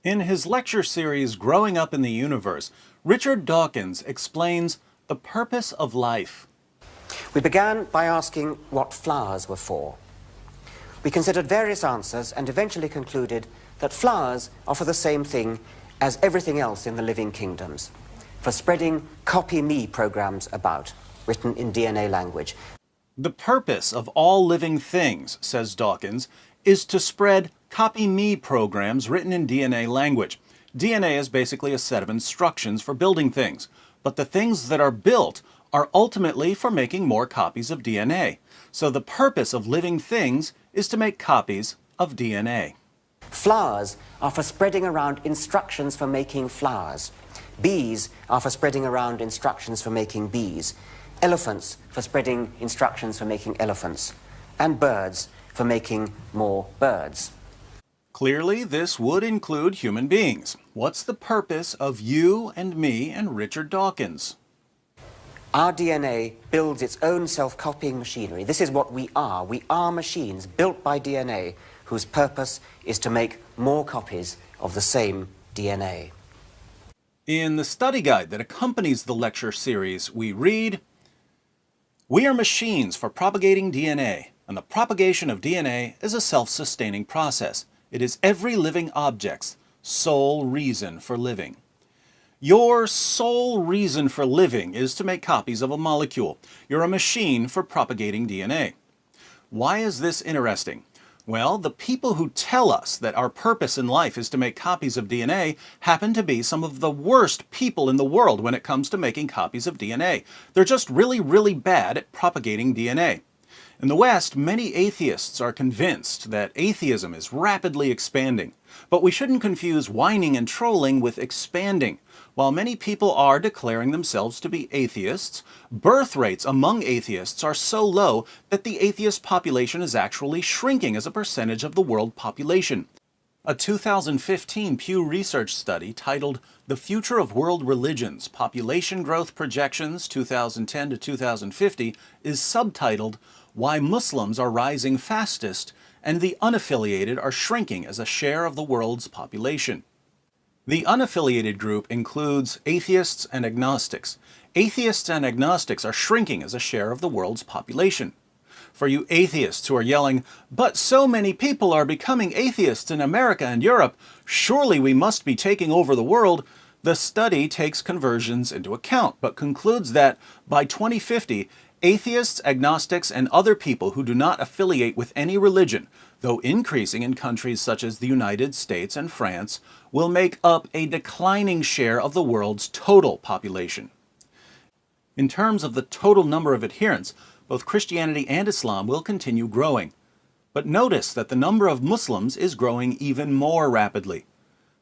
In his lecture series, Growing Up in the Universe, Richard Dawkins explains the purpose of life. We began by asking what flowers were for. We considered various answers and eventually concluded that flowers are for the same thing as everything else in the living kingdoms, for spreading copy me programs about, written in DNA language. The purpose of all living things, says Dawkins, is to spread copy me programs written in DNA language. DNA is basically a set of instructions for building things, but the things that are built are ultimately for making more copies of DNA. So the purpose of living things is to make copies of DNA. Flowers are for spreading around instructions for making flowers. Bees are for spreading around instructions for making bees. Elephants for spreading instructions for making elephants. And birds for making more birds. Clearly, this would include human beings. What's the purpose of you and me and Richard Dawkins? Our DNA builds its own self-copying machinery. This is what we are. We are machines built by DNA whose purpose is to make more copies of the same DNA. In the study guide that accompanies the lecture series, we read, "We are machines for propagating DNA, and the propagation of DNA is a self-sustaining process. It is every living object's sole reason for living." Your sole reason for living is to make copies of a molecule. You're a machine for propagating DNA. Why is this interesting? Well, the people who tell us that our purpose in life is to make copies of DNA happen to be some of the worst people in the world when it comes to making copies of DNA. They're just really, really bad at propagating DNA. In the West, many atheists are convinced that atheism is rapidly expanding. But we shouldn't confuse whining and trolling with expanding. While many people are declaring themselves to be atheists, birth rates among atheists are so low that the atheist population is actually shrinking as a percentage of the world population. A 2015 Pew Research study titled The Future of World Religions, Population Growth Projections 2010 to 2050 is subtitled Why Muslims Are Rising Fastest and the Unaffiliated Are Shrinking as a Share of the World's Population. The unaffiliated group includes atheists and agnostics. Atheists and agnostics are shrinking as a share of the world's population. For you atheists who are yelling, "But so many people are becoming atheists in America and Europe, surely we must be taking over the world," the study takes conversions into account, but concludes that by 2050, atheists, agnostics, and other people who do not affiliate with any religion, though increasing in countries such as the United States and France, will make up a declining share of the world's total population. In terms of the total number of adherents, both Christianity and Islam will continue growing. But notice that the number of Muslims is growing even more rapidly.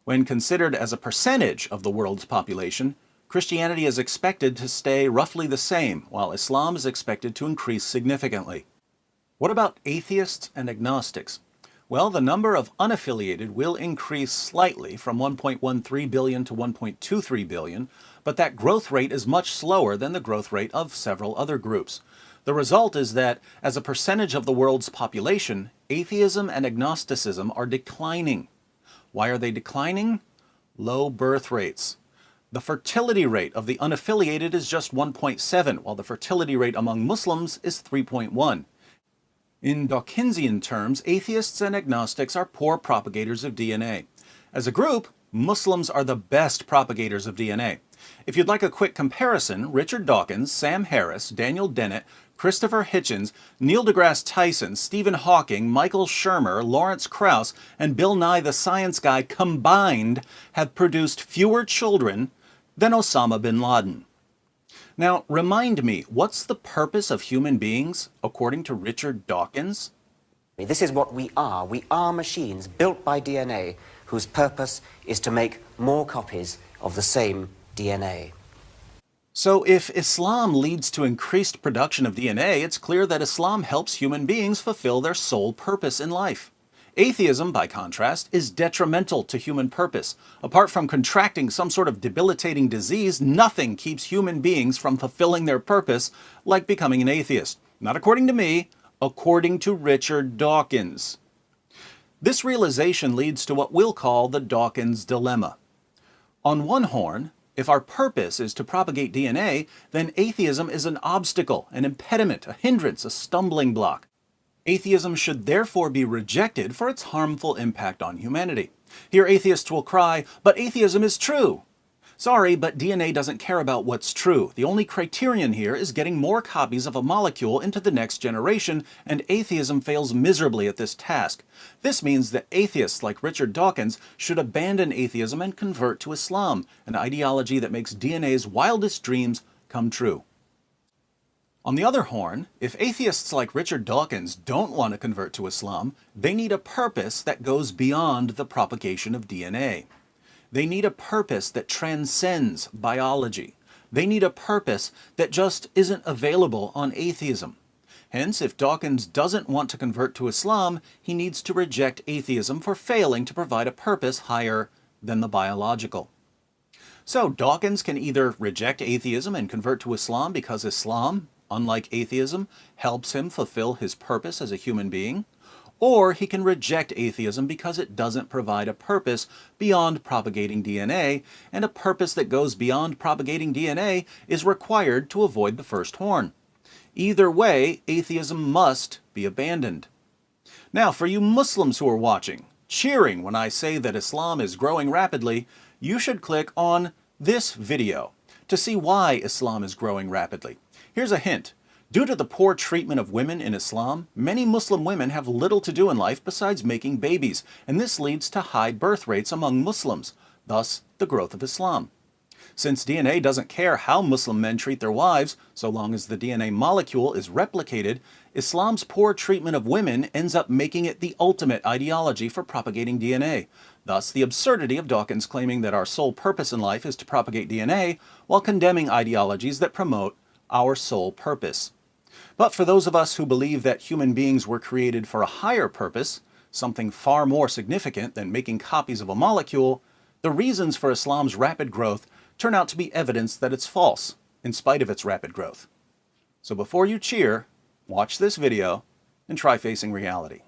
When considered as a percentage of the world's population, Christianity is expected to stay roughly the same, while Islam is expected to increase significantly. What about atheists and agnostics? Well, the number of unaffiliated will increase slightly from 1.13 billion to 1.23 billion, but that growth rate is much slower than the growth rate of several other groups. The result is that, as a percentage of the world's population, atheism and agnosticism are declining. Why are they declining? Low birth rates. The fertility rate of the unaffiliated is just 1.7, while the fertility rate among Muslims is 3.1. In Dawkinsian terms, atheists and agnostics are poor propagators of DNA. As a group, Muslims are the best propagators of DNA. If you'd like a quick comparison, Richard Dawkins, Sam Harris, Daniel Dennett, Christopher Hitchens, Neil deGrasse Tyson, Stephen Hawking, Michael Shermer, Lawrence Krauss, and Bill Nye the Science Guy combined have produced fewer children than Osama bin Laden. Now, remind me, what's the purpose of human beings, according to Richard Dawkins? This is what we are. We are machines built by DNA whose purpose is to make more copies of the same DNA. So if Islam leads to increased production of DNA, it's clear that Islam helps human beings fulfill their sole purpose in life. Atheism, by contrast, is detrimental to human purpose. Apart from contracting some sort of debilitating disease, nothing keeps human beings from fulfilling their purpose, like becoming an atheist. Not according to me, according to Richard Dawkins. This realization leads to what we'll call the Dawkins dilemma. On one horn, if our purpose is to propagate DNA, then atheism is an obstacle, an impediment, a hindrance, a stumbling block. Atheism should therefore be rejected for its harmful impact on humanity. Here atheists will cry, "But atheism is true!" Sorry, but DNA doesn't care about what's true. The only criterion here is getting more copies of a molecule into the next generation, and atheism fails miserably at this task. This means that atheists like Richard Dawkins should abandon atheism and convert to Islam, an ideology that makes DNA's wildest dreams come true. On the other horn, if atheists like Richard Dawkins don't want to convert to Islam, they need a purpose that goes beyond the propagation of DNA. They need a purpose that transcends biology. They need a purpose that just isn't available on atheism. Hence, if Dawkins doesn't want to convert to Islam, he needs to reject atheism for failing to provide a purpose higher than the biological. So Dawkins can either reject atheism and convert to Islam because Islam, unlike atheism, helps him fulfill his purpose as a human being, or he can reject atheism because it doesn't provide a purpose beyond propagating DNA, and a purpose that goes beyond propagating DNA is required to avoid the first horn. Either way, atheism must be abandoned. Now, for you Muslims who are watching, cheering when I say that Islam is growing rapidly, you should click on this video to see why Islam is growing rapidly. Here's a hint. Due to the poor treatment of women in Islam, many Muslim women have little to do in life besides making babies, and this leads to high birth rates among Muslims, thus the growth of Islam. Since DNA doesn't care how Muslim men treat their wives, so long as the DNA molecule is replicated, Islam's poor treatment of women ends up making it the ultimate ideology for propagating DNA. Thus, the absurdity of Dawkins claiming that our sole purpose in life is to propagate DNA, while condemning ideologies that promote our sole purpose. But for those of us who believe that human beings were created for a higher purpose, something far more significant than making copies of a molecule, the reasons for Islam's rapid growth turn out to be evidence that it's false, in spite of its rapid growth. So before you cheer, watch this video and try facing reality.